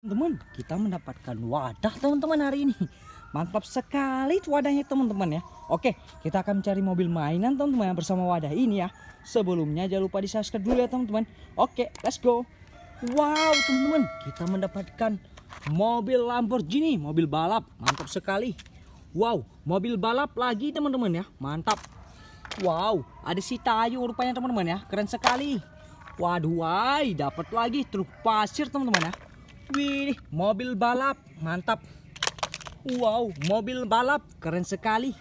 Teman-teman, kita mendapatkan wadah teman-teman hari ini. Mantap sekali wadahnya teman-teman ya. Oke, kita akan mencari mobil mainan teman-teman bersama wadah ini ya. Sebelumnya jangan lupa di subscribe dulu ya teman-teman. Oke, let's go. Wow teman-teman, kita mendapatkan mobil Lamborghini, mobil balap. Mantap sekali. Wow, mobil balap lagi teman-teman ya. Mantap. Wow, ada si Tayo rupanya teman-teman ya. Keren sekali. Waduh, dapat lagi truk pasir teman-teman ya. Wih, mobil balap, mantap. Wow, mobil balap, keren sekali.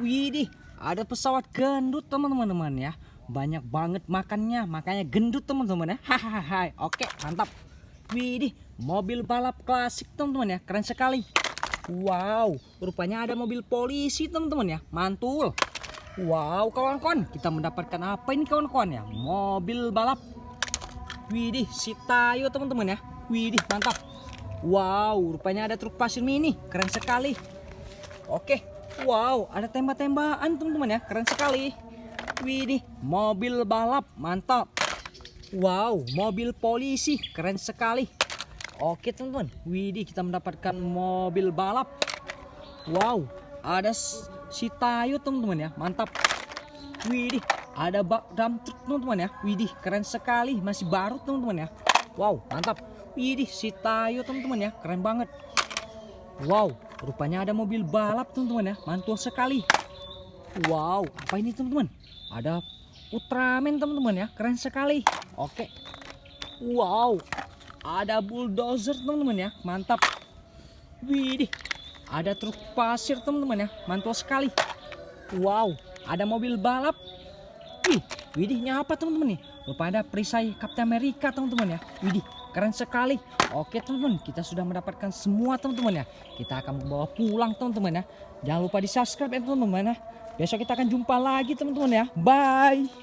Wih, ada pesawat gendut teman-teman ya. Banyak banget makannya, makanya gendut teman-teman ya. Hahaha, oke, mantap. Wih, mobil balap klasik teman-teman ya, keren sekali. Wow, rupanya ada mobil polisi teman-teman ya, mantul. Wow, kawan-kawan, kita mendapatkan apa ini kawan-kawan ya? Mobil balap. Wih, si Tayo teman-teman ya. Widih, mantap. Wow, rupanya ada truk pasir mini. Keren sekali. Oke. Wow, ada tembak-tembakan teman-teman ya. Keren sekali. Widih, mobil balap. Mantap. Wow, mobil polisi. Keren sekali. Oke teman-teman. Widih, kita mendapatkan mobil balap. Wow, ada si Tayo teman-teman ya. Mantap. Widih, ada bak dam truk teman-teman ya. Widih, keren sekali. Masih baru teman-teman ya. Wow, mantap. Widih, si Tayo teman-teman ya, keren banget. Wow, rupanya ada mobil balap teman-teman ya, mantul sekali. Wow, apa ini teman-teman? Ada Ultraman teman-teman ya, keren sekali. Oke. Wow, ada bulldozer teman-teman ya, mantap. Widih, ada truk pasir teman-teman ya, mantul sekali. Wow, ada mobil balap. Widihnya apa teman-teman nih? Rupanya ada perisai Kapten Amerika teman-teman ya. Widih, keren sekali. Oke teman-teman, kita sudah mendapatkan semua teman-teman ya. Kita akan membawa pulang teman-teman ya. Jangan lupa di subscribe ya teman-teman ya. Besok kita akan jumpa lagi teman-teman ya. Bye.